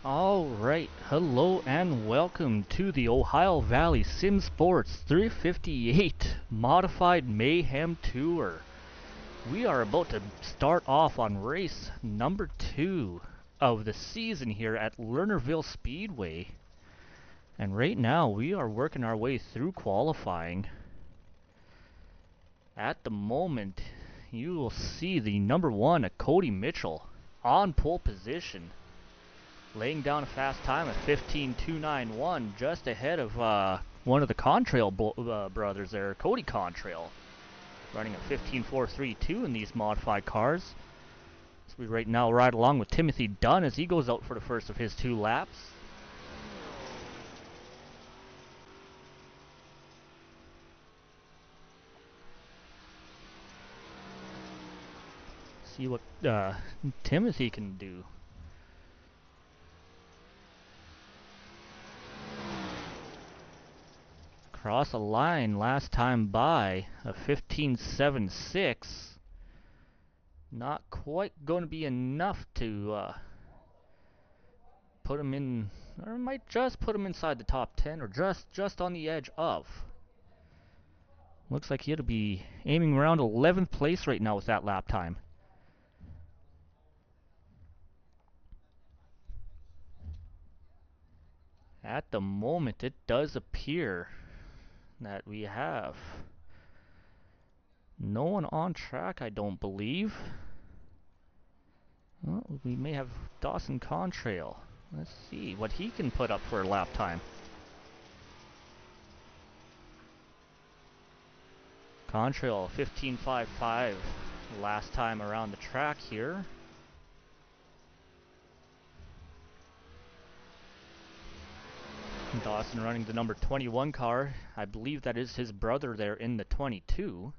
Alright, hello and welcome to the Ohio Valley Sim Sports 358 Modified Mayhem Tour. We are about to start off on race number 2 of the season here at Lernerville Speedway. And right now we are working our way through qualifying. At the moment, you will see the number 1, Cody Mitchell, on pole position, laying down a fast time of 15.291, just ahead of one of the Contrail brothers there, Cody Contrail, running a 15.432 in these modified cars. So we right now ride along with Timothy Dunn as he goes out for the first of his 2 laps. See what Timothy can do. Cross a line last time by a 15.76. Not quite going to be enough to put him in, or might just put him inside the top 10, or just on the edge of. Looks like he'll be aiming around 11th place right now with that lap time. At the moment, it does appear that we have no one on track, I don't believe. Well, we may have Dawson Contrail. Let's see what he can put up for a lap time. Contrail 15.55 last time around the track here. Dawson running the number 21 car. I believe that is his brother there in the 22.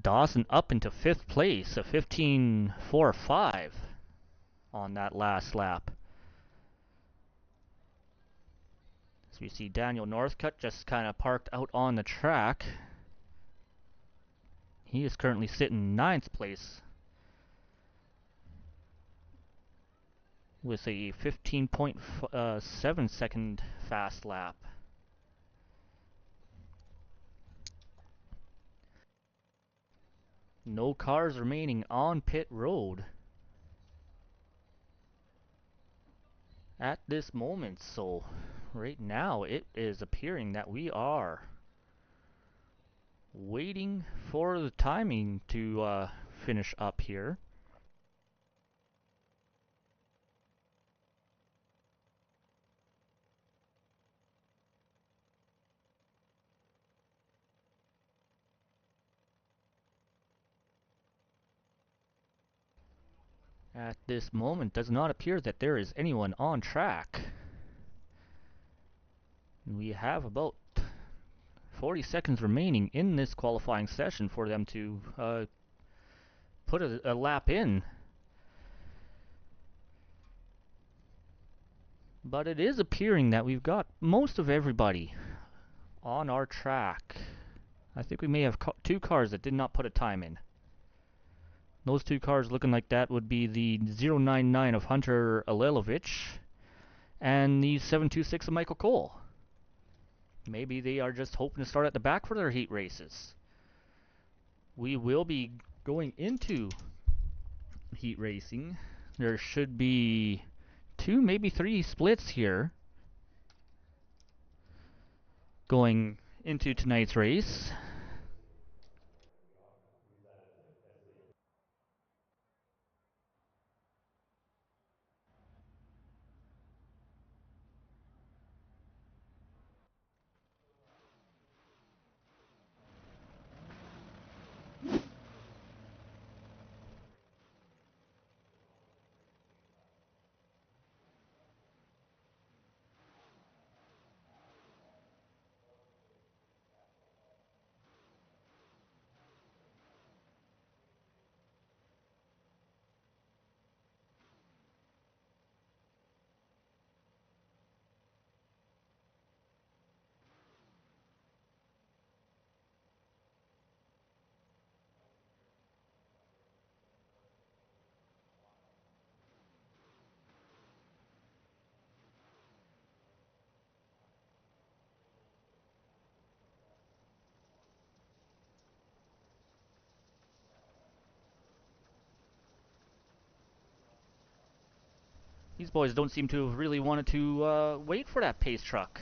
Dawson up into 5th place, a 15.45 on that last lap. So we see Daniel Northcutt just kind of parked out on the track. He is currently sitting 9th place with a 15.7 second fast lap. No cars remaining on pit road at this moment, so right now it is appearing that we are waiting for the timing to finish up here. At this moment, does not appear that there is anyone on track. We have about 40 seconds remaining in this qualifying session for them to put a lap in. But it is appearing that we've got most of everybody on our track. I think we may have 2 cars that did not put a time in. Those 2 cars looking like that would be the 099 of Hunter Alelovich and the 726 of Michael Cole. Maybe they are just hoping to start at the back for their heat races. We will be going into heat racing. There should be 2, maybe 3 splits here going into tonight's race. These boys don't seem to have really wanted to wait for that pace truck.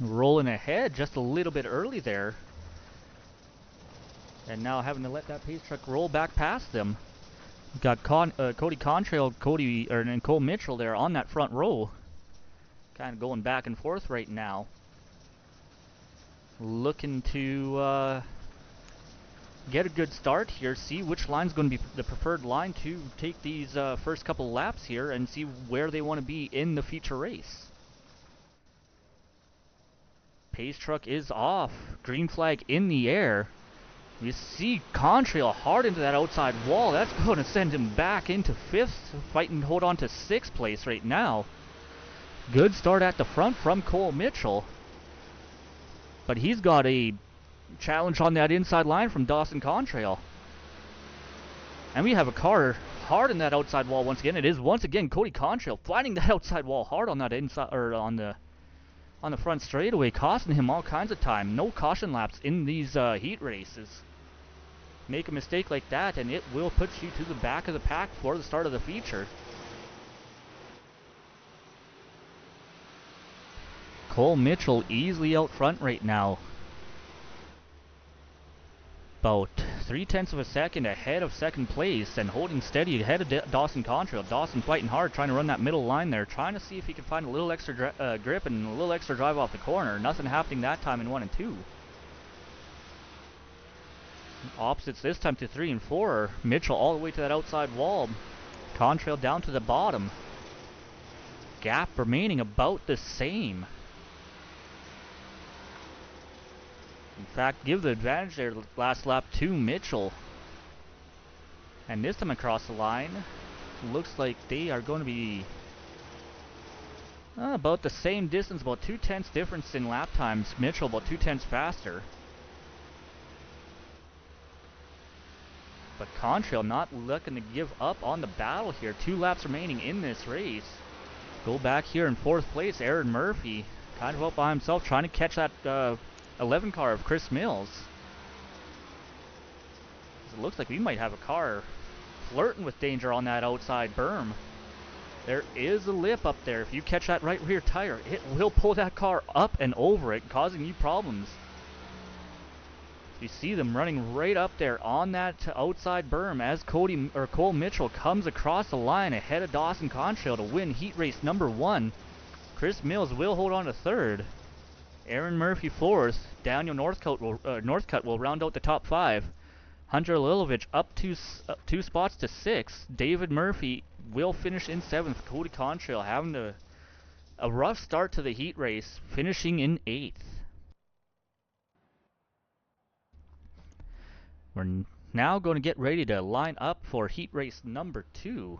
Rolling ahead just a little bit early there. And now having to let that pace truck roll back past them. We've got Cody Contrail, and Cole Mitchell there on that front row. Kind of going back and forth right now. Looking to get a good start here, see which line's going to be the preferred line to take these first couple laps here and see where they want to be in the feature race. Pace truck is off. Green flag in the air. You see Contrail hard into that outside wall. That's going to send him back into 5th, fighting to hold on to 6th place right now. Good start at the front from Cole Mitchell. But he's got a challenge on that inside line from Dawson Contrail. And we have a car hard in that outside wall once again. It is once again Cody Contrail fighting that outside wall hard on that inside, or on the front straightaway, costing him all kinds of time. No caution laps in these heat races. Make a mistake like that and it will put you to the back of the pack for the start of the feature. Cole Mitchell easily out front right now. About 0.3 of a second ahead of second place and holding steady ahead of Dawson Contrail. Dawson fighting hard, trying to run that middle line there, trying to see if he can find a little extra grip and a little extra drive off the corner. Nothing happening that time in 1 and 2. Opposites this time to 3 and 4. Mitchell all the way to that outside wall. Contrail down to the bottom. Gap remaining about the same. In fact, give the advantage there last lap to Mitchell. And this time across the line, looks like they are going to be about the same distance, about 0.2 difference in lap times. Mitchell about 0.2 faster. But Contrail not looking to give up on the battle here. 2 laps remaining in this race. Go back here in 4th place, Aaron Murphy, kind of up by himself, trying to catch that 11 car of Chris Mills. It looks like we might have a car flirting with danger on that outside berm. There is a lip up there. If you catch that right rear tire, it will pull that car up and over it, causing you problems. You see them running right up there on that outside berm as Cole Mitchell comes across the line ahead of Dawson Contrail to win heat race number 1. Chris Mills will hold on to 3rd. Aaron Murphy 4th. Daniel Northcutt will round out the top 5. Hunter Lilovich up 2 spots to 6th. David Murphy will finish in 7th. Cody Contrail having a rough start to the heat race, finishing in 8th. We're now going to get ready to line up for heat race number 2.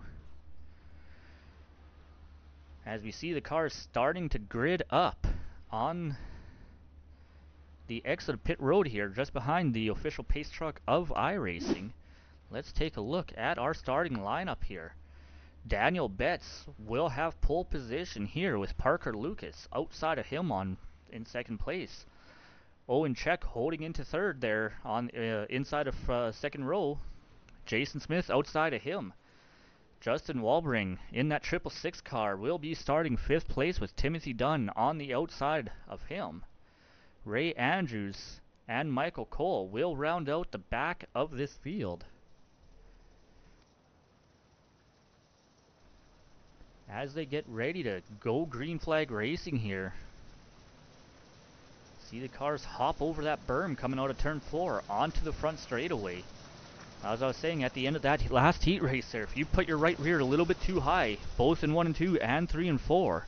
As we see the cars starting to grid up on the exit of pit road here, just behind the official pace truck of iRacing. Let's take a look at our starting lineup here. Daniel Betts will have pole position here with Parker Lucas outside of him in 2nd place. Owen Check holding into 3rd there on inside of 2nd row. Jason Smith outside of him. Justin Walbring in that 666 car will be starting 5th place with Timothy Dunn on the outside of him. Ray Andrews and Michael Cole will round out the back of this field. As they get ready to go green flag racing here. See the cars hop over that berm coming out of turn 4 onto the front straightaway. As I was saying at the end of that last heat race there, if you put your right rear a little bit too high, both in 1 and 2 and 3 and 4,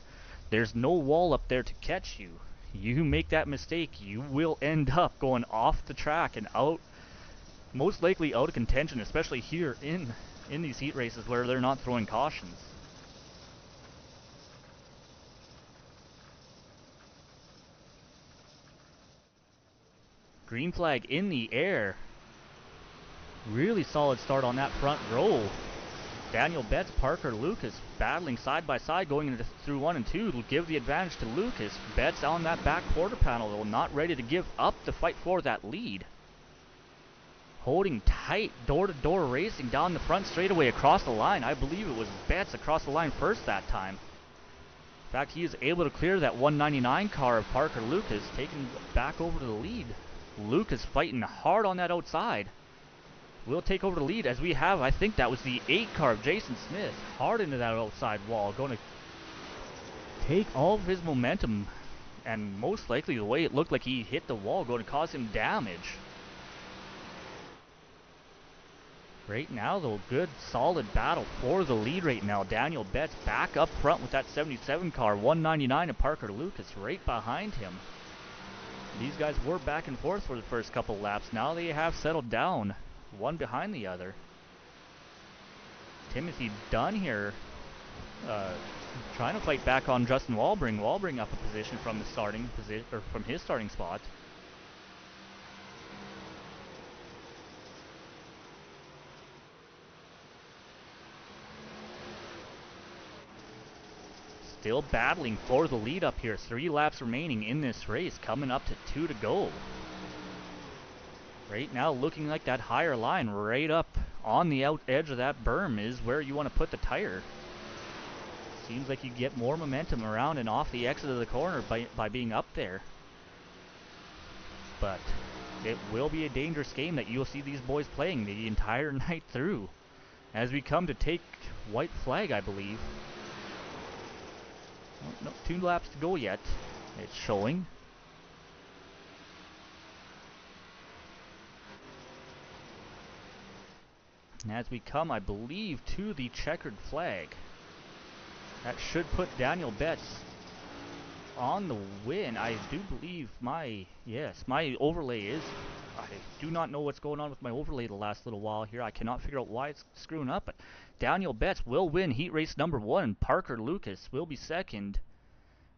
there's no wall up there to catch you. You make that mistake, you will end up going off the track and out, most likely out of contention, especially here in these heat races where they're not throwing cautions. Green flag in the air. Really solid start on that front row. Daniel Betts, Parker Lucas battling side by side going through 1 and 2 will give the advantage to Lucas. Betts on that back quarter panel though, not ready to give up the fight for that lead. holding tight, door-to-door racing down the front straightaway across the line. I believe it was Betts across the line first that time. In fact, he is able to clear that 199 car of Parker Lucas, taking back over to the lead. Lucas fighting hard on that outside. We'll take over the lead as we have, I think that was the 8 car of Jason Smith, hard into that outside wall, going to take all of his momentum, and most likely the way it looked like he hit the wall, going to cause him damage. Right now, though, good, solid battle for the lead right now. Daniel Betts back up front with that 77 car, 199 and Parker Lucas right behind him. These guys were back and forth for the first couple laps. Now they have settled down, one behind the other. Timothy Dunn here, trying to fight back on Justin Walbring. Walbring up a position from the starting position, or from his starting spot. Still battling for the lead up here. 3 laps remaining in this race, coming up to 2 to go. Right now, looking like that higher line right up on the out edge of that berm is where you want to put the tire. Seems like you get more momentum around and off the exit of the corner by being up there. But it will be a dangerous game that you'll see these boys playing the entire night through. As we come to take white flag, I believe. Oh, no, 2 laps to go yet. It's showing. And as we come, I believe, to the checkered flag. That should put Daniel Betts on the win. I do believe my overlay is... I do not know what's going on with my overlay the last little while here. I cannot figure out why it's screwing up, but Daniel Betts will win heat race number 1. Parker Lucas will be second.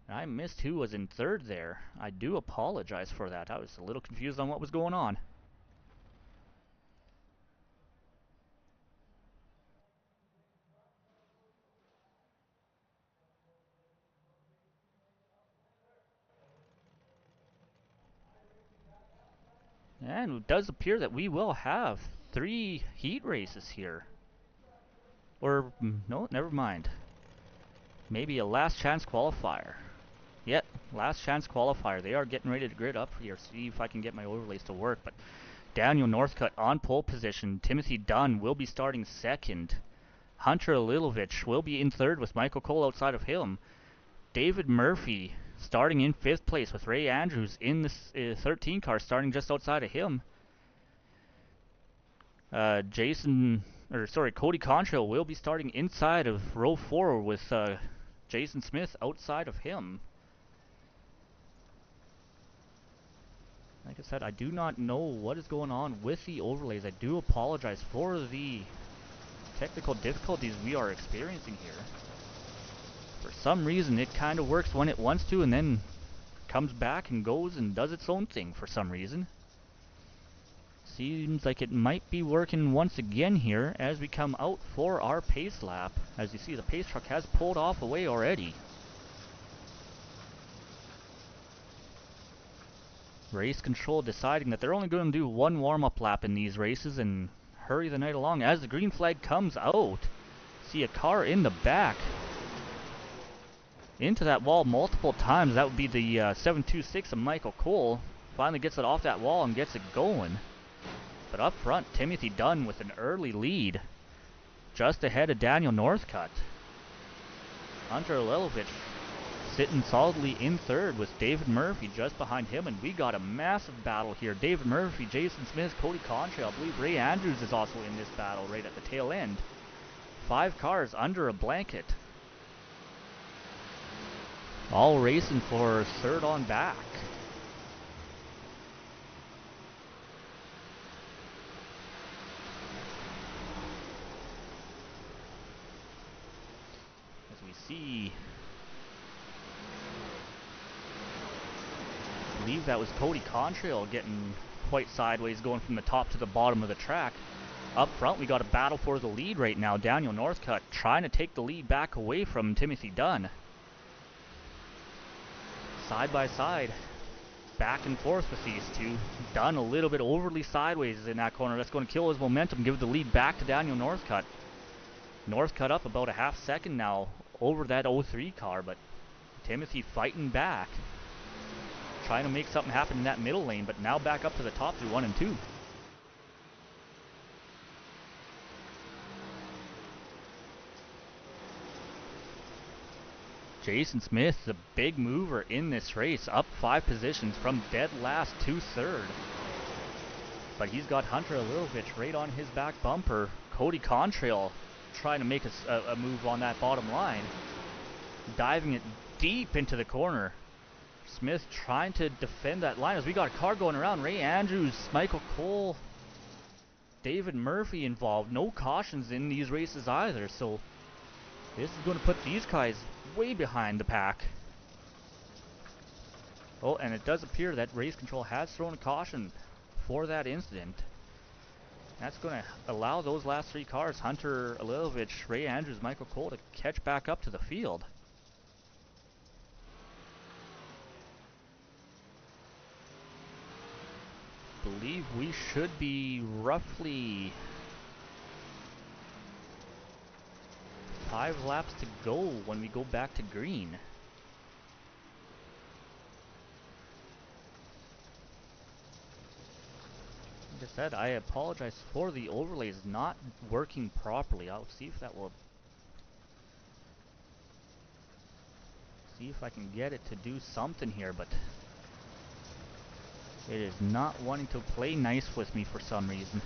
And I missed who was in third there. I do apologize for that. I was a little confused on what was going on. And it does appear that we will have 3 heat races here. Or, no, never mind. Maybe a last chance qualifier. Yep, last chance qualifier. They are getting ready to grid up here. See if I can get my overlays to work. But Daniel Northcutt on pole position. Timothy Dunn will be starting second. Hunter Lilovich will be in third with Michael Cole outside of him. David Murphy starting in 5th place with Ray Andrews in the 13 car starting just outside of him. Cody Contrail will be starting inside of row 4 with Jason Smith outside of him. Like I said, I do not know what is going on with the overlays. I do apologize for the technical difficulties we are experiencing here. For some reason, it kind of works when it wants to and then comes back and goes and does its own thing for some reason. Seems like it might be working once again here as we come out for our pace lap. As you see, the pace truck has pulled off away already. Race control deciding that they're only going to do 1 warm-up lap in these races and hurry the night along. As the green flag comes out, see a car in the back into that wall multiple times. That would be the 726 of Michael Cole. Finally gets it off that wall and gets it going. But up front, Timothy Dunn with an early lead, just ahead of Daniel Northcutt. Hunter Lilovich sitting solidly in third with David Murphy just behind him, and we got a massive battle here. David Murphy, Jason Smith, Cody Contrail. I believe Ray Andrews is also in this battle right at the tail end. 5 cars under a blanket. All racing for third on back. As we see, I believe that was Cody Contrail getting quite sideways, going from the top to the bottom of the track. Up front, we got a battle for the lead right now. Daniel Northcutt trying to take the lead back away from Timothy Dunn. Side by side, back and forth with these two. Done a little bit overly sideways in that corner. That's going to kill his momentum, give the lead back to Daniel Northcutt. Northcutt up about a half second now over that 03 car, but Timothy fighting back. Trying to make something happen in that middle lane, but now back up to the top through 1 and 2. Jason Smith, the big mover in this race, up 5 positions from dead last to third. But he's got Hunter Alilovich right on his back bumper. Cody Contrail trying to make a move on that bottom line. Diving it deep into the corner. Smith trying to defend that line as we got a car going around. Ray Andrews, Michael Cole, David Murphy involved. No cautions in these races either, so this is going to put these guys way behind the pack. Oh, and it does appear that Race Control has thrown a caution for that incident. That's going to allow those last 3 cars, Hunter Alilovich, Ray Andrews, Michael Cole, to catch back up to the field. Believe we should be roughly 5 laps to go when we go back to green. Like I said, I apologize for the overlays not working properly. I'll see if that will... see if I can get it to do something here, but it is not wanting to play nice with me for some reason.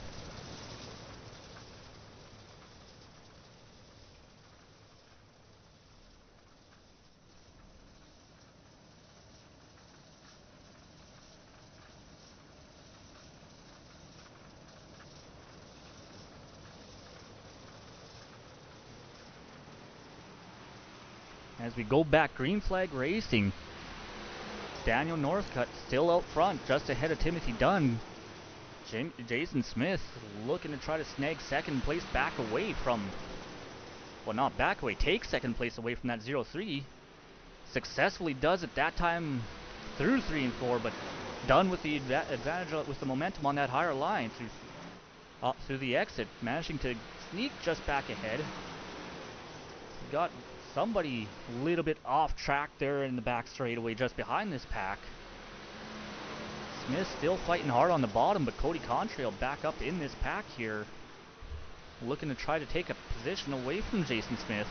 As we go back, green flag racing. Daniel Northcutt still out front, just ahead of Timothy Dunn. Jason Smith looking to try to snag second place back away from... well, not back away, take second place away from that 0-3. Successfully does it that time through 3 and 4, but Dunn with the advantage with the momentum on that higher line through the exit, managing to sneak just back ahead. Got somebody a little bit off track there in the back straightaway just behind this pack. Smith still fighting hard on the bottom, but Cody Contrail back up in this pack here, looking to try to take a position away from Jason Smith.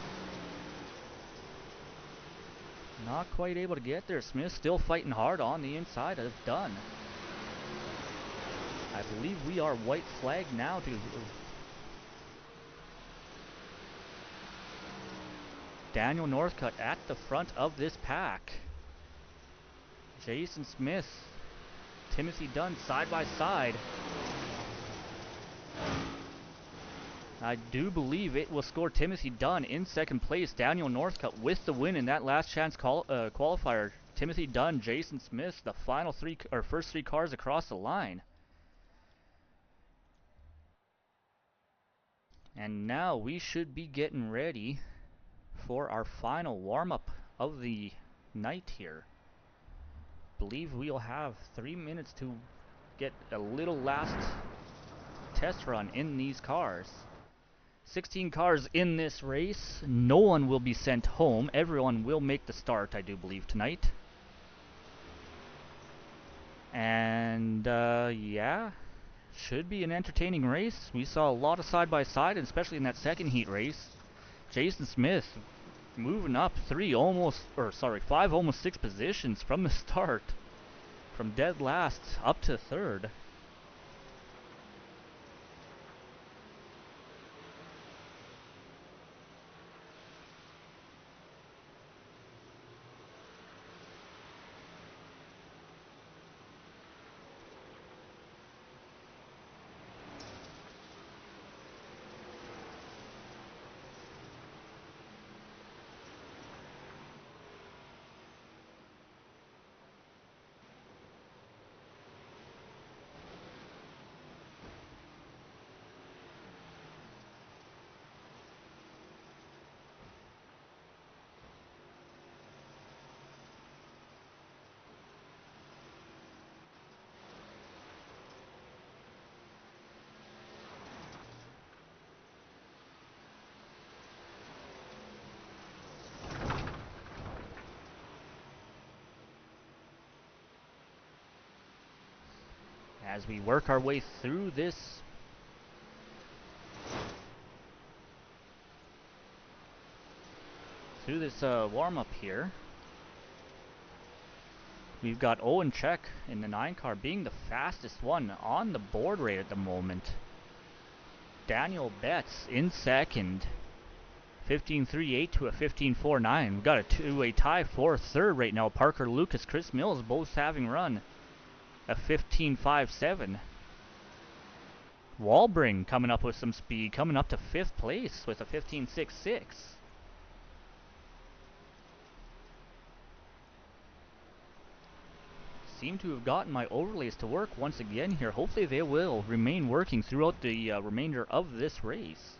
Not quite able to get there. Smith still fighting hard on the inside of Dunn. I believe we are white flagged now to... Daniel Northcutt at the front of this pack. Jason Smith, Timothy Dunn side by side. I do believe it will score Timothy Dunn in second place. Daniel Northcutt with the win in that last chance qualifier. Timothy Dunn, Jason Smith, the final first 3 cars across the line. And now we should be getting ready for our final warm-up of the night here. Believe we'll have 3 minutes to get a little last test run in these cars. 16 cars in this race. No one will be sent home. Everyone will make the start, I do believe, tonight. And yeah, should be an entertaining race. We saw a lot of side-by-side, especially in that second heat race. Jason Smith moving up 5 almost 6 positions from the start. From dead last up to third. as we work our way through this warm-up here. We've got Owen Check in the 9 car being the fastest one on the board right at the moment. Daniel Betts in second, 15.38 to a 15.49. We've got a two-way tie for third right now. Parker Lucas, Chris Mills both having run a 15.57. Walbring coming up with some speed, coming up to 5th place with a 15.66. Seem to have gotten my overlays to work once again here. Hopefully they will remain working throughout the remainder of this race.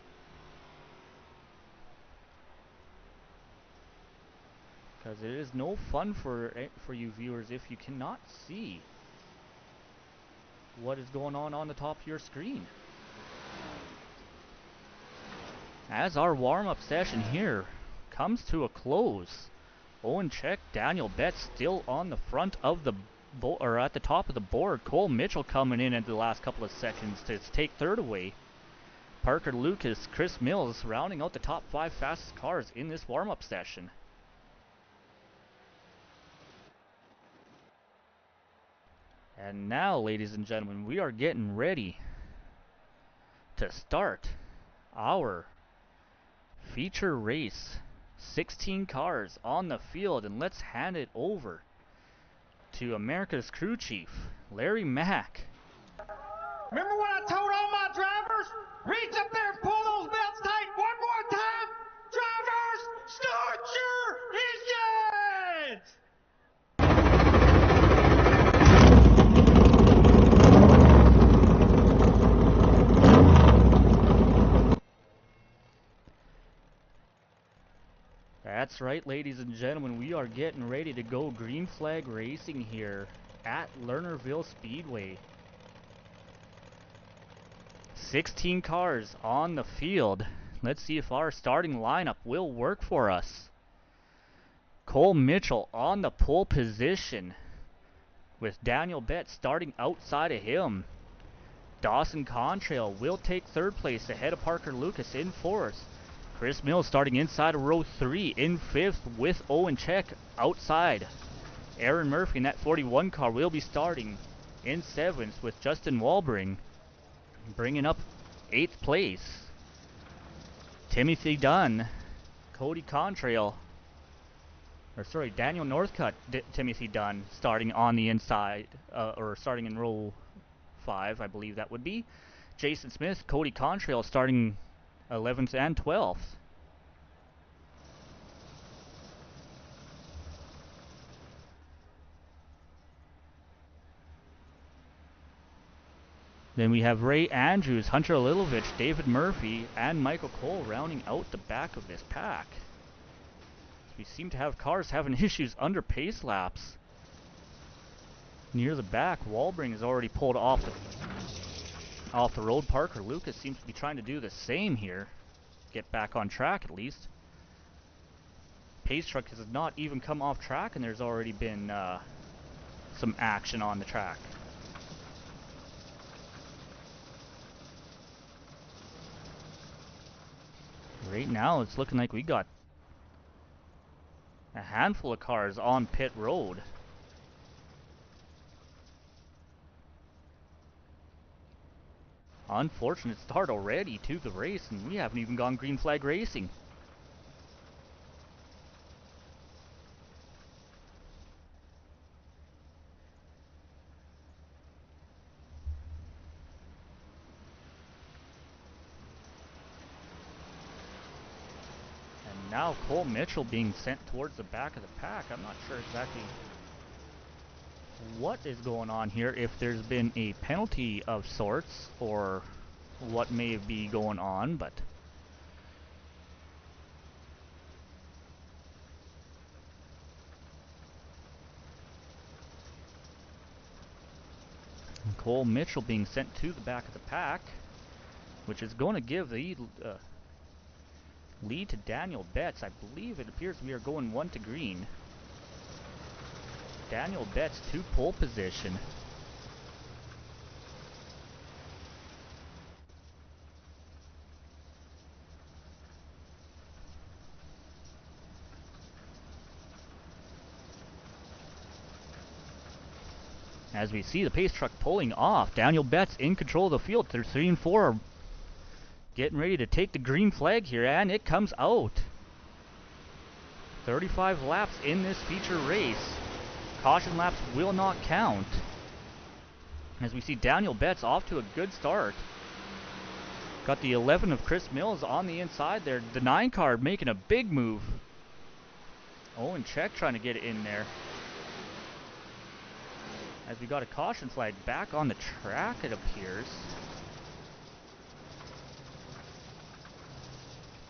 Because it is no fun for you viewers if you cannot see what is going on the top of your screen. As our warm-up session here comes to a close, Owen Check, Daniel Betts still on the front of the or at the top of the board. Cole Mitchell coming in at the last couple of seconds to take third away. Parker Lucas, Chris Mills rounding out the top 5 fastest cars in this warm-up session. And now, ladies and gentlemen, we are getting ready to start our feature race. 16 cars on the field, and let's hand it over to America's crew chief, Larry Mack. Remember what I told all my drivers? Reach up there and pull those belts tight one more time. Drivers, start your engines! That's right, ladies and gentlemen, we are getting ready to go green flag racing here at Lernerville Speedway. 16 cars on the field. Let's see if our starting lineup will work for us. Cole Mitchell on the pole position, with Daniel Betts starting outside of him. Dawson Contrail will take third place ahead of Parker Lucas in fourth. Chris Mills starting inside of row 3 in 5th with Owen Check outside. Aaron Murphy in that 41 car will be starting in 7th with Justin Walbring bringing up 8th place. Timothy Dunn, Cody Contrail, Daniel Northcutt, Timothy Dunn starting on the inside, or starting in row 5, I believe that would be. Jason Smith, Cody Contrail starting 11th and 12th. Then we have Ray Andrews, Hunter Lilovich, David Murphy, and Michael Cole rounding out the back of this pack. We seem to have cars having issues under pace laps. Near the back, Walbring has already pulled off the road. Parker Lucas seems to be trying to do the same here. Get back on track at least. Pace truck has not even come off track, and there's already been some action on the track. Right now, it's looking like we got a handful of cars on pit road. Unfortunate start already to the race, and we haven't even gone green flag racing. And now Cole Mitchell being sent towards the back of the pack. I'm not sure exactly what is going on here, if there's been a penalty of sorts or what may be going on, but Cole Mitchell being sent to the back of the pack, which is going to give the lead to Daniel Betts. I believe it appears we are going 1 to green. Daniel Betts to pole position. As we see the pace truck pulling off, Daniel Betts in control of the field. They're 3 and 4 are getting ready to take the green flag here, and it comes out. 35 laps in this feature race. Caution laps will not count. As we see Daniel Betts off to a good start. Got the 11 of Chris Mills on the inside there. The 9 car making a big move. Owen Check trying to get it in there. As we got a caution flag back on the track, it appears.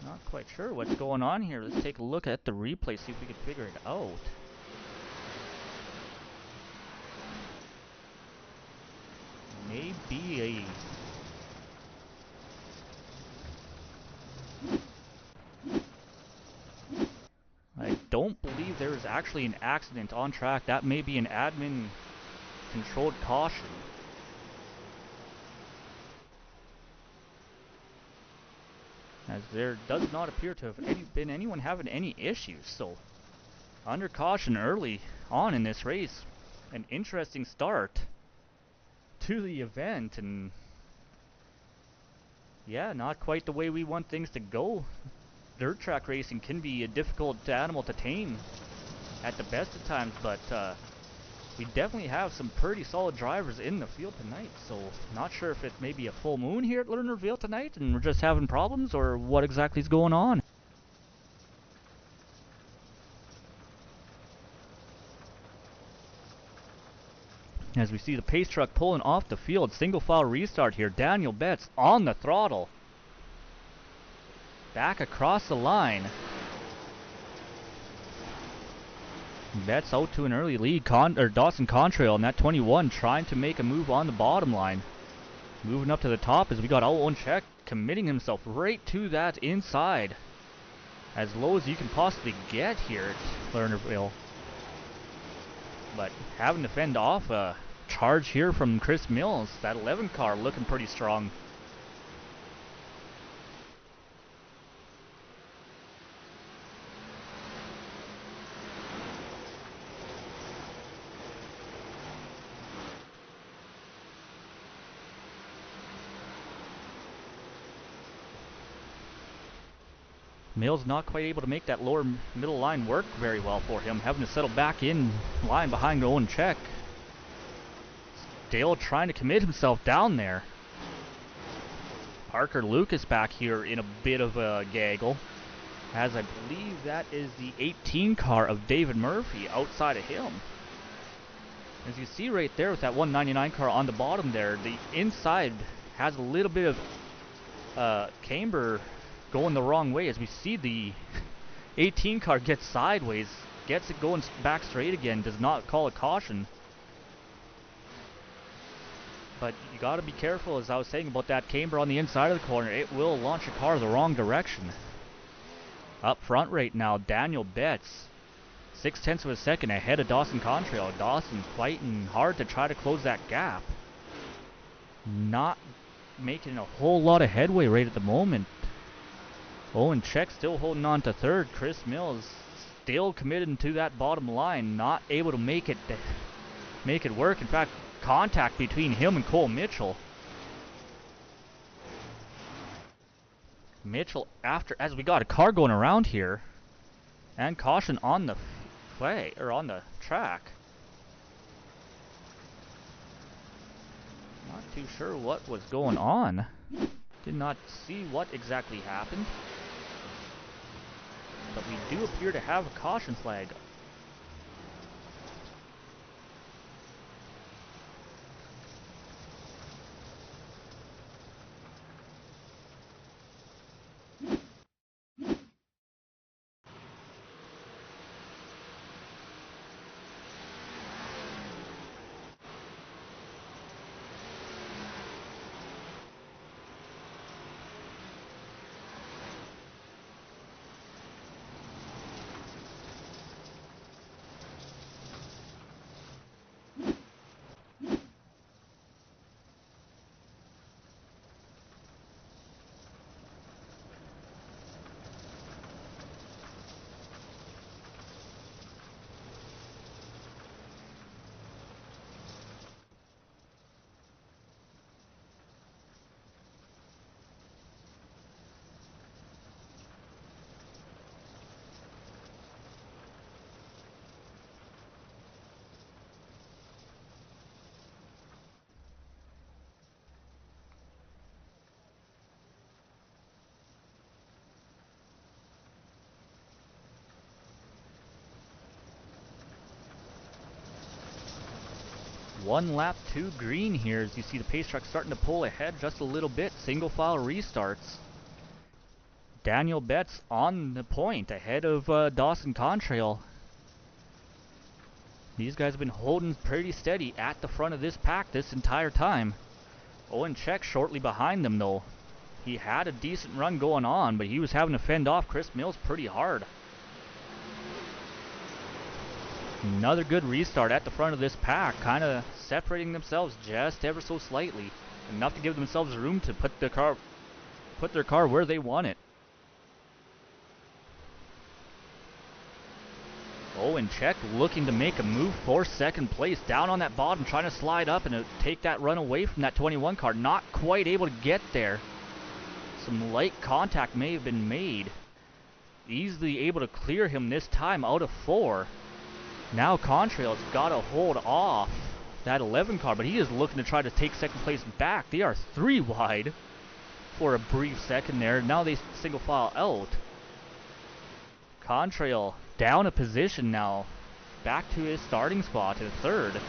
Not quite sure what's going on here. Let's take a look at the replay, see if we can figure it out. Maybe I don't believe there is actually an accident on track. That may be an admin controlled caution. As there does not appear to have been anyone having any issues. So, under caution early on in this race. An interesting start to the event, and yeah, not quite the way we want things to go. Dirt track racing can be a difficult animal to tame at the best of times, but we definitely have some pretty solid drivers in the field tonight. So not sure if it's maybe a full moon here at Lernerville tonight and we're just having problems, or what exactly is going on. As we see the pace truck pulling off the field, single file restart here. Daniel Betts on the throttle. Back across the line. Betts out to an early lead. Dawson Contrail in that 21 trying to make a move on the bottom line. Moving up to the top as we got Owen Check committing himself right to that inside. As low as you can possibly get here at Lernerville. But having to fend off a charge here from Chris Mills. That 11 car looking pretty strong. Mills not quite able to make that lower middle line work very well for him, having to settle back in line behind Owen Check. Dale trying to commit himself down there. Parker Lucas back here in a bit of a gaggle, as I believe that is the 18 car of David Murphy outside of him. As you see right there with that 199 car on the bottom there, the inside has a little bit of camber going the wrong way, as we see the 18 car get sideways, gets it going back straight again, does not call a caution. But you got to be careful, as I was saying about that camber on the inside of the corner. It will launch a car the wrong direction. Up front right now, Daniel Betts, 0.6 of a second ahead of Dawson Contrail. Dawson fighting hard to try to close that gap. Not making a whole lot of headway right at the moment. Owen Check still holding on to third. Chris Mills still committed to that bottom line, not able to make it work. In fact, contact between him and Cole Mitchell. Mitchell, as we got a car going around here, and caution on the flag or on the track. Not too sure what was going on. Did not see what exactly happened. But we do appear to have a caution flag. 1 lap to green here as you see the pace truck starting to pull ahead just a little bit. Single file restarts. Daniel Betts on the point ahead of Dawson Contrail. These guys have been holding pretty steady at the front of this pack this entire time. Owen Check shortly behind them though. He had a decent run going on, but he was having to fend off Chris Mills pretty hard. Another good restart at the front of this pack, kind of separating themselves just ever so slightly. Enough to give themselves room to put their car where they want it. Owen Check looking to make a move for second place. Down on that bottom, trying to slide up and take that run away from that 21 car. Not quite able to get there. Some light contact may have been made. Easily able to clear him this time out of 4. Now Contrail's got to hold off that 11 car, but he is looking to try to take second place back. They are 3 wide for a brief second there. Now they single file out. Contrail down a position now, back to his starting spot in 3rd.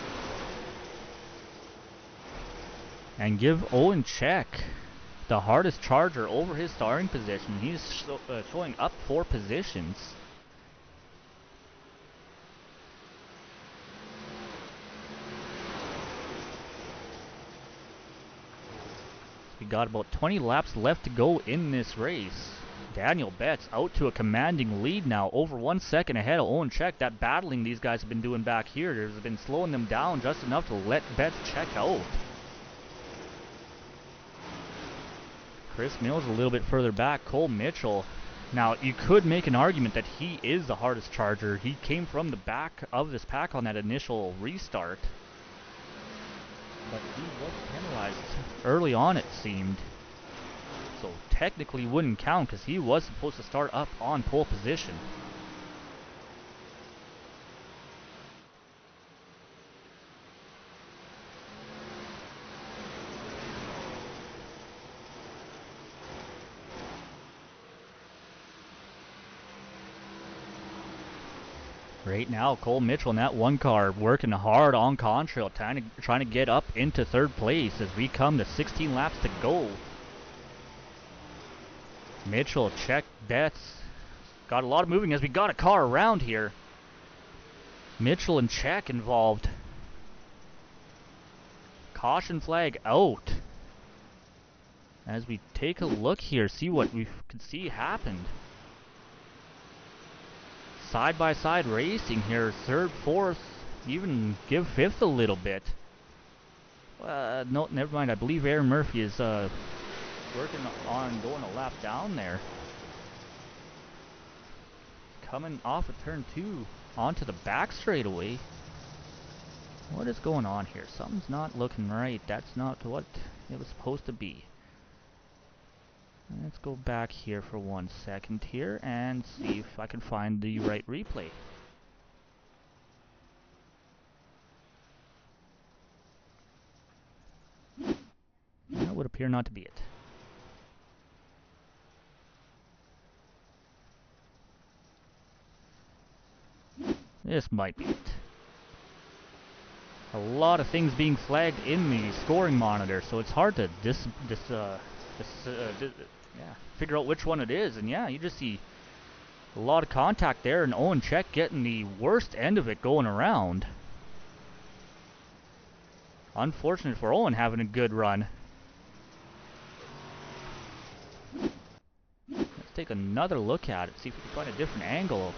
And give Owen Check the hardest charger over his starting position. He's showing up 4 positions. We got about 20 laps left to go in this race. Daniel Betts out to a commanding lead now, over 1 second ahead of Owen Check. That battling these guys have been doing back here has been slowing them down just enough to let Betts check out. Chris Mills a little bit further back. Cole Mitchell. Now, you could make an argument that he is the hardest charger. He came from the back of this pack on that initial restart. But he was penalized early on, it seemed. So technically wouldn't count because he was supposed to start up on pole position. Right now, Cole Mitchell in that 1 car working hard on Contrail, trying to get up into 3rd place as we come to 16 laps to go. Mitchell, Check, Betts. Got a lot of moving as we got a car around here. Mitchell and Check involved. Caution flag out. As we take a look here, see what we can see happened. Side-by-side racing here, 3rd, 4th, even give 5th a little bit. No, never mind. I believe Aaron Murphy is working on going a lap down there. Coming off of turn 2 onto the back straightaway. What is going on here? Something's not looking right. That's not what it was supposed to be. Let's go back here for 1 second here and see if I can find the right replay. That would appear not to be it. This might be it. A lot of things being flagged in the scoring monitor, so it's hard to figure out which one it is. And yeah, you just see a lot of contact there, and Owen Check getting the worst end of it going around. Unfortunate for Owen having a good run. Let's take another look at it, see if we can find a different angle.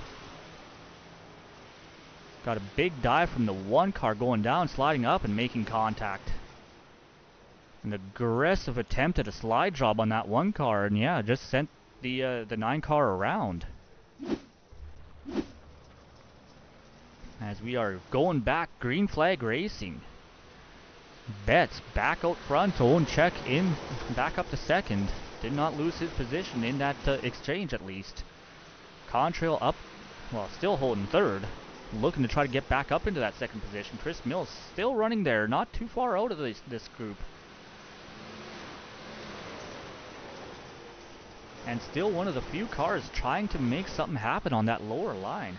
Got a big dive from the 1 car going down, sliding up and making contact. An aggressive attempt at a slide job on that 1 car, and yeah, just sent the 9 car around. As we are going back, green flag racing. Betts back out front, Owen Check in, back up to 2nd. Did not lose his position in that exchange at least. Contrail up, well, still holding 3rd. Looking to try to get back up into that 2nd position. Chris Mills still running there, not too far out of this group. And still one of the few cars trying to make something happen on that lower line.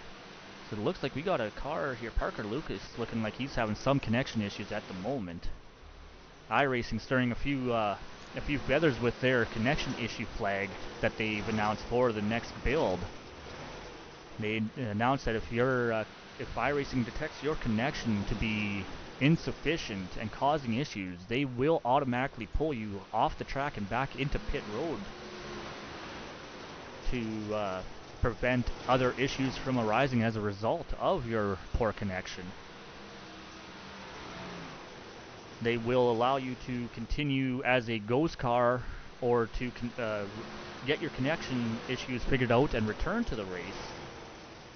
So it looks like we got a car here. Parker Lucas looking like he's having some connection issues at the moment. iRacing stirring a few feathers with their connection issue flag that they've announced for the next build. They announced that if iRacing detects your connection to be insufficient and causing issues, they will automatically pull you off the track and back into pit road to prevent other issues from arising as a result of your poor connection. They will allow you to continue as a ghost car or to get your connection issues figured out and return to the race.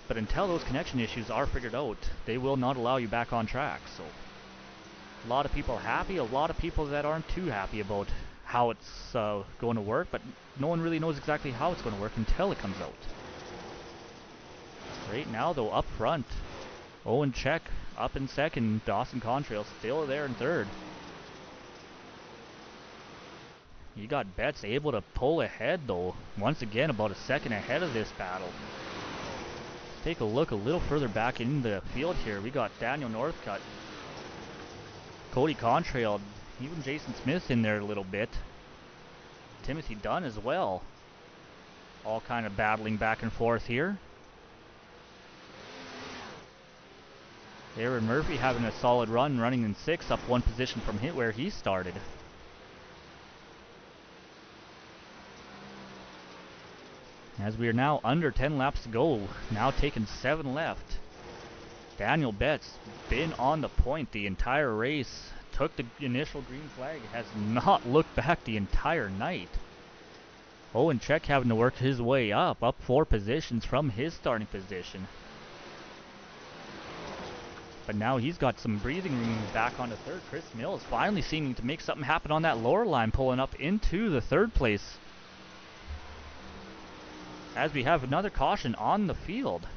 But until those connection issues are figured out, they will not allow you back on track. So a lot of people are happy, a lot of people that aren't too happy about how it's going to work, but no one really knows exactly how it's going to work until it comes out. Right now though, up front, Owen Check up in second, Dawson Contrail still there in third. You got Betts able to pull ahead though, once again about a second ahead of this battle. Let's take a look a little further back in the field here. We got Daniel Northcutt, Cody Contrail, even Jason Smith in there a little bit. Timothy Dunn as well. All kind of battling back and forth here. Aaron Murphy having a solid run, running in 6th, up 1 position from where he started. As we are now under 10 laps to go, now taking 7 left. Daniel Betts been on the point the entire race, took the initial green flag, has not looked back the entire night. Owen Check having to work his way up 4 positions from his starting position. But now he's got some breathing room back onto third. Chris Mills finally seeming to make something happen on that lower line, pulling up into the 3rd place. As we have another caution on the field.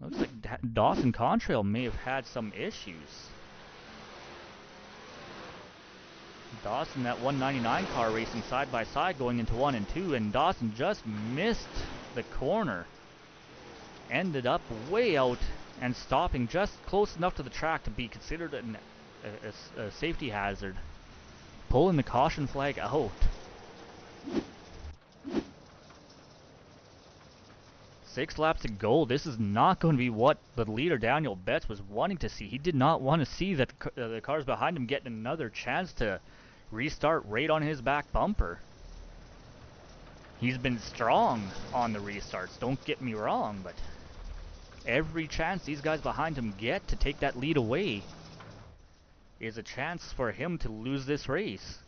Looks like Dawson Contrail may have had some issues. Dawson, that 199 car racing side by side going into 1 and 2, and Dawson just missed the corner. Ended up way out and stopping just close enough to the track to be considered a safety hazard. Pulling the caution flag out. 6 laps to go. This is not going to be what the leader Daniel Betts was wanting to see. He did not want to see that the cars behind him getting another chance to restart right on his back bumper. He's been strong on the restarts, don't get me wrong, but every chance these guys behind him get to take that lead away is a chance for him to lose this race.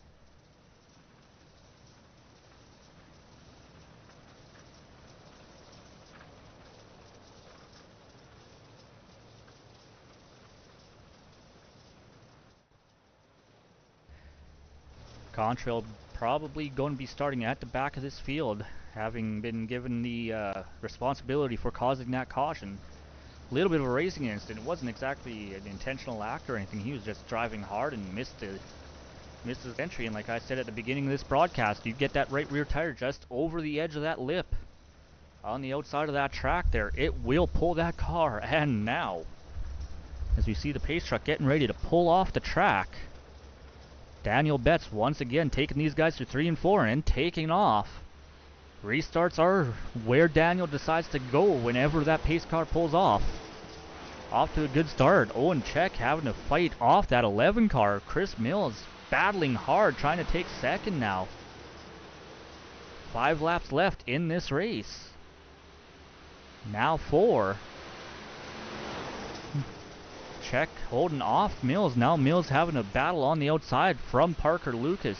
Contrail probably going to be starting at the back of this field, having been given the responsibility for causing that caution. A little bit of a racing incident. It wasn't exactly an intentional act or anything. He was just driving hard and missed his entry. And like I said at the beginning of this broadcast, you get that right rear tire just over the edge of that lip on the outside of that track there, it will pull that car. And now, as we see the pace truck getting ready to pull off the track, Daniel Betts once again taking these guys to 3 and 4 and taking off. Restarts are where Daniel decides to go whenever that pace car pulls off. Off to a good start. Owen Check having to fight off that 11 car. Chris Mills battling hard, trying to take second now. 5 laps left in this race. Now 4. Check holding off Mills. Now Mills having a battle on the outside from Parker Lucas.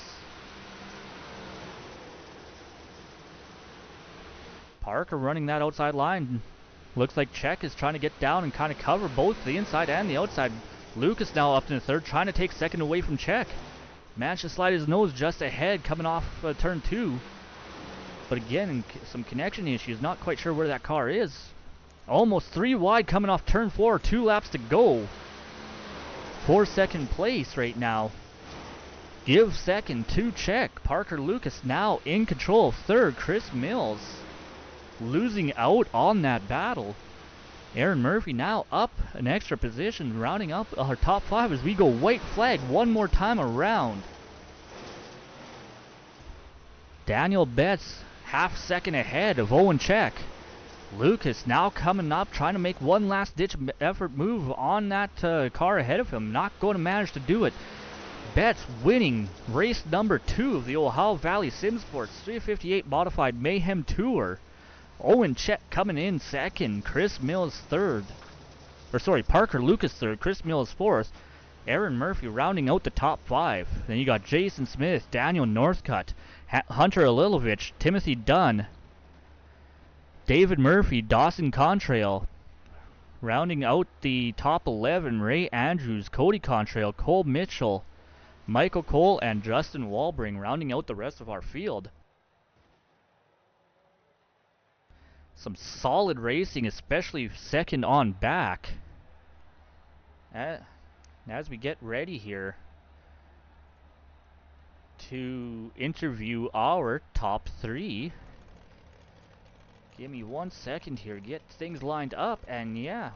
Parker running that outside line. Looks like Check is trying to get down and kind of cover both the inside and the outside. Lucas now up in the 3rd, trying to take second away from Check. Managed to slide his nose just ahead coming off turn 2. But again, some connection issues. Not quite sure where that car is. Almost 3 wide coming off turn 4. 2 laps to go. For second place right now. Give second to Check. Parker Lucas now in control of 3rd. Chris Mills losing out on that battle. Aaron Murphy now up an extra position, rounding up our top 5 as we go white flag one more time around. Daniel Betts half second ahead of Owen Check. Lucas now coming up, trying to make one last ditch effort move on that car ahead of him. Not going to manage to do it. Betts winning race number 2 of the Ohio Valley Sim Sports 358 Modified Mayhem Tour. Owen Chet coming in second. Chris Mills third. Parker Lucas third. Chris Mills fourth. Aaron Murphy rounding out the top 5. Then you got Jason Smith, Daniel Northcutt, Hunter Alilovich, Timothy Dunn, David Murphy, Dawson Contrail. Rounding out the top 11, Ray Andrews, Cody Contrail, Cole Mitchell, Michael Cole, and Justin Walbring rounding out the rest of our field. Some solid racing, especially second on back. As we get ready here to interview our top 3. Give me 1 second here, get things lined up, and yeah.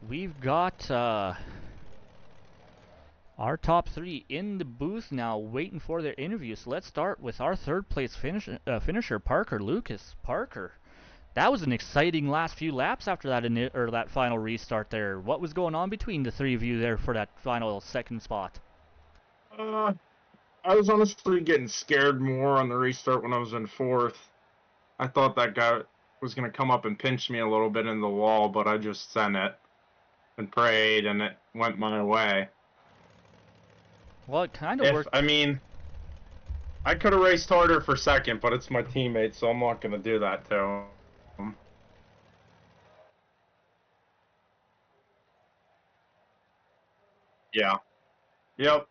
We've got our top 3 in the booth now, waiting for their interview. So let's start with our third place finisher, Parker Lucas. Parker, that was an exciting last few laps after that final restart there. What was going on between the 3 of you there for that final second spot? I was honestly getting scared more on the restart when I was in 4th. I thought that guy was going to come up and pinch me a little bit in the wall, but I just sent it and prayed, and it went my way. Well, it kind of worked. I mean, I could have raced harder for second, but it's my teammate, so I'm not going to do that to him. Yeah. Yep.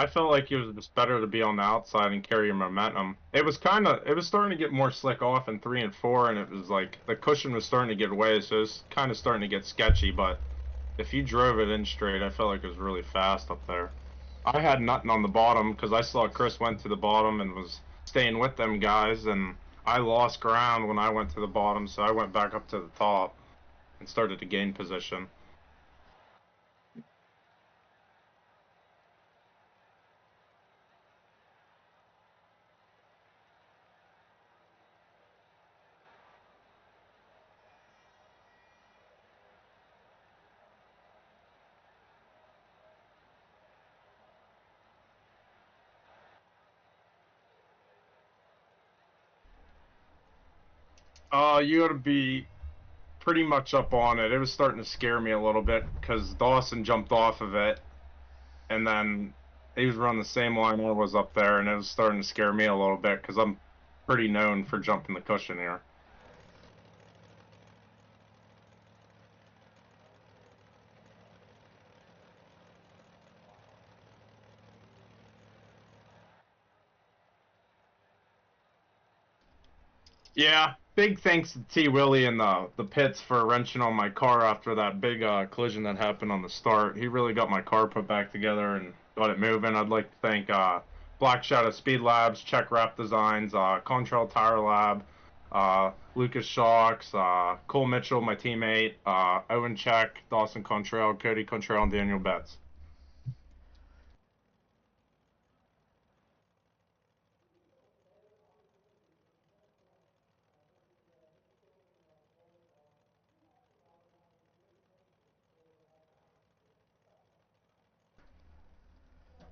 I felt like it was just better to be on the outside and carry your momentum. It was starting to get more slick off in 3 and 4, and it was like the cushion was starting to get away, so it was kind of starting to get sketchy. But if you drove it in straight, I felt like it was really fast up there. I had nothing on the bottom because I saw Chris went to the bottom and was staying with them guys, and I lost ground when I went to the bottom, so I went back up to the top and started to gain position. You got to be pretty much up on it. It was starting to scare me a little bit because Dawson jumped off of it, and then he was running the same line I was up there, and it was starting to scare me a little bit because I'm pretty known for jumping the cushion here. Yeah, big thanks to T. Willie and the pits for wrenching on my car after that big collision that happened on the start. He really got my car put back together and got it moving. I'd like to thank Black Shadow Speed Labs, Check Wrap Designs, Contrail Tire Lab, Lucas Shocks, Cole Mitchell, my teammate, Owen Check, Dawson Contrail, Cody Contrail, and Daniel Betts.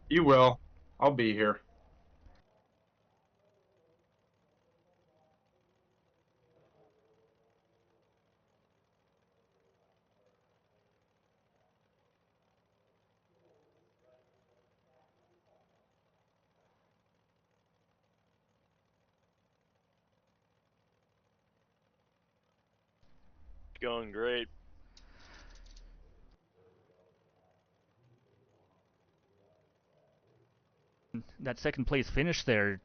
You will. I'll be here. Going great. That second place finish there,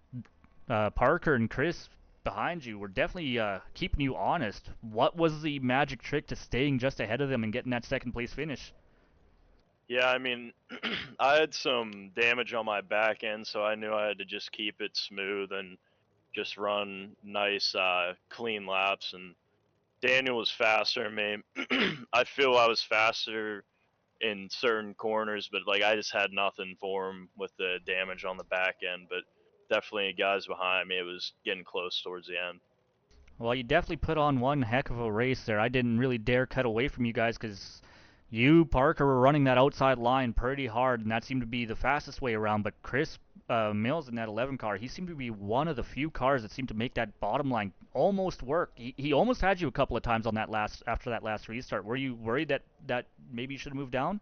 Parker and Chris behind you were definitely keeping you honest. What was the magic trick to staying just ahead of them and getting that second place finish? Yeah, I mean, I had some damage on my back end, so I knew I had to just keep it smooth and just run nice, clean laps. And Daniel was faster than me. I feel I was faster in certain corners, but like I just had nothing for him with the damage on the back end. But definitely, guys behind me, it was getting close towards the end. Well, you definitely put on one heck of a race there. I didn't really dare cut away from you guys because you, Parker, were running that outside line pretty hard, and that seemed to be the fastest way around. But Chris Mills in that 11 car, he seemed to be one of the few cars that seemed to make that bottom line almost work. He almost had you a couple of times on that after that last restart. Were you worried that maybe you should have moved down?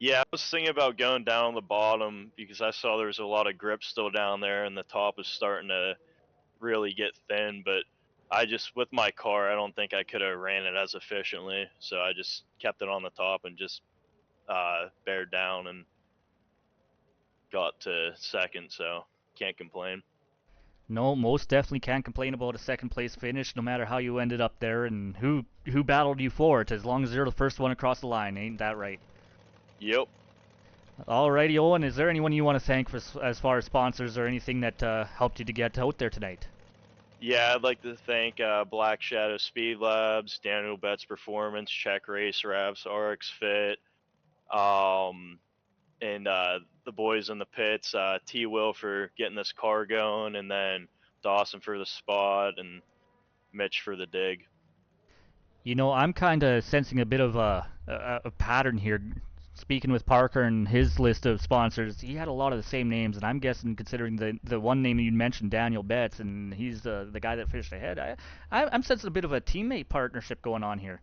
Yeah, I was thinking about going down on the bottom because I saw there was a lot of grip still down there, and the top was starting to really get thin. But I just, with my car, I don't think I could have ran it as efficiently. So I just kept it on the top and just bared down and got to second. So can't complain. No, most definitely can't complain about a second place finish, no matter how you ended up there and who battled you for it. As long as you're the first one across the line, ain't that right? Yep. Alrighty, Owen, is there anyone you want to thank for as far as sponsors or anything that helped you to get out there tonight? Yeah, I'd like to thank Black Shadow Speed Labs, Daniel Betts Performance, Check Race Wraps, RX Fit, and the boys in the pits, T Will for getting this car going, and then Dawson for the spot, and Mitch for the dig. You know, I'm kind of sensing a bit of a pattern here. Speaking with Parker and his list of sponsors, he had a lot of the same names, and I'm guessing, considering the one name you mentioned, Daniel Betts, and he's the guy that finished ahead. I'm sensing a bit of a teammate partnership going on here.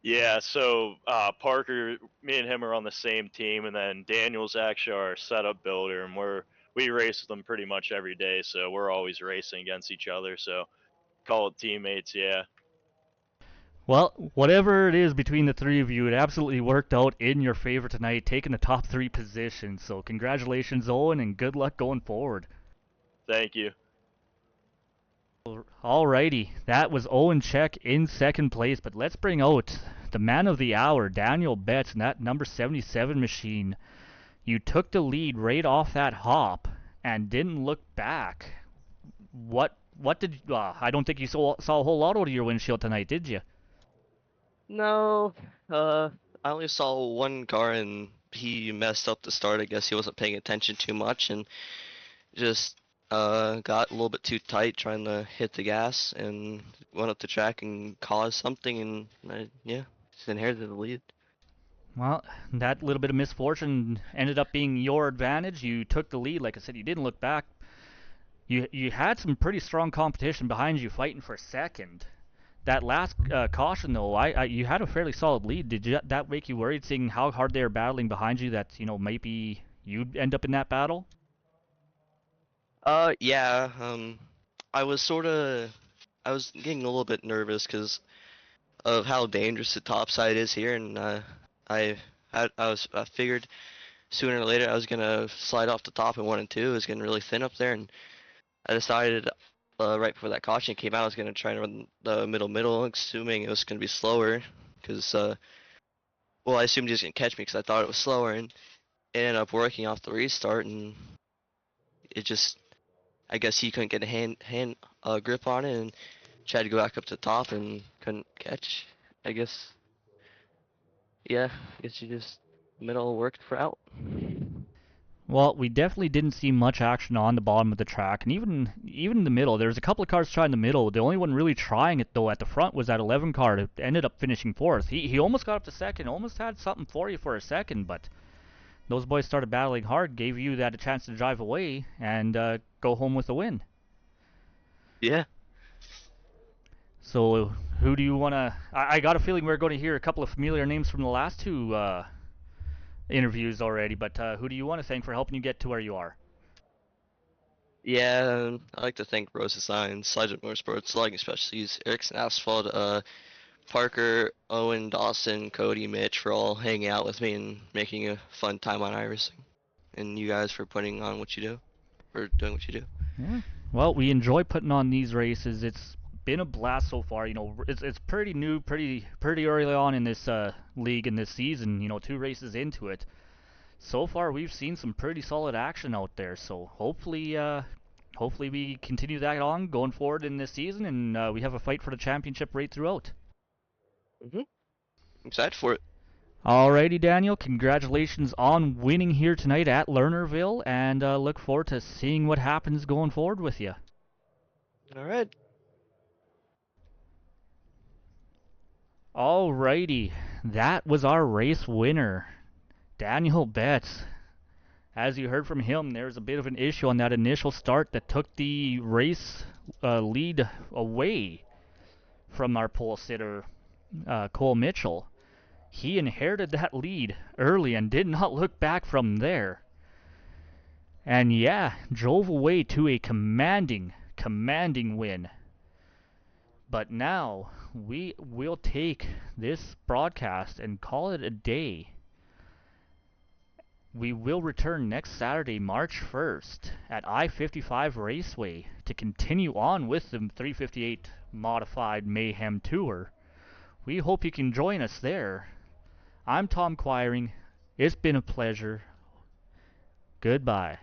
Yeah, so Parker, me and him are on the same team, and then Daniel's actually our setup builder, and we race with them pretty much every day, so we're always racing against each other. So call it teammates, yeah. Well, whatever it is between the three of you, it absolutely worked out in your favor tonight, taking the top three positions. So congratulations, Owen, and good luck going forward. Thank you. Alrighty, that was Owen Check in second place, but let's bring out the man of the hour, Daniel Betts, and that number 77 machine. You took the lead right off that hop and didn't look back. What did I don't think you saw a whole lot out of your windshield tonight, did you? No, I only saw one car and he messed up the start. I guess he wasn't paying attention too much and just got a little bit too tight trying to hit the gas and went up the track and caused something and yeah, just inherited the lead. Well, that little bit of misfortune ended up being your advantage. You took the lead, like I said, you didn't look back. You had some pretty strong competition behind you fighting for second. That last caution, though, you had a fairly solid lead. Did that make you worried, seeing how hard they were battling behind you? That maybe you'd end up in that battle. Yeah, I was I was getting a little bit nervous because of how dangerous the top side is here, and I figured sooner or later I was gonna slide off the top in 1 and 2. It was getting really thin up there, and I decided right before that caution came out I was gonna try to run the middle, assuming it was gonna be slower, because well, I assumed he was gonna catch me because I thought it was slower, and it ended up working off the restart, and it just, I guess he couldn't get a hand grip on it and tried to go back up to the top and couldn't catch. I guess, yeah, I guess you just middle worked for out. Well, we definitely didn't see much action on the bottom of the track, and even in the middle. There was a couple of cars trying the middle. The only one really trying it, though, at the front was that 11 car that ended up finishing fourth. He almost got up to second, almost had something for you for a second, but those boys started battling hard, gave you that a chance to drive away and go home with a win. Yeah. So who do you want to... I got a feeling we're going to hear a couple of familiar names from the last two interviews already, but who do you want to thank for helping you get to where you are? Yeah, I'd like to thank Rose Designs, Sergeant Motorsports, Lighting Specialties, Erickson Asphalt, Parker, Owen, Dawson, Cody, Mitch for all hanging out with me and making a fun time on iRacing. And you guys for putting on what you do, or doing what you do. Yeah. Well, we enjoy putting on these races. It's been a blast so far. You know, it's pretty new, pretty early on in this league in this season. You know, 2 races into it. So far, we've seen some pretty solid action out there. So hopefully we continue that on going forward in this season, and we have a fight for the championship right throughout. I'm excited for it. Alrighty, Daniel. Congratulations on winning here tonight at Lernerville, and look forward to seeing what happens going forward with you. All right. Alrighty, that was our race winner, Daniel Betts. As you heard from him, there's a bit of an issue on that initial start that took the race lead away from our pole sitter, Cole Mitchell. He inherited that lead early and did not look back from there. And yeah, drove away to a commanding win. But now, we will take this broadcast and call it a day. We will return next Saturday, March 1st, at I-55 Raceway to continue on with the 358 Modified Mayhem Tour. We hope you can join us there. I'm Tom Quiring. It's been a pleasure. Goodbye.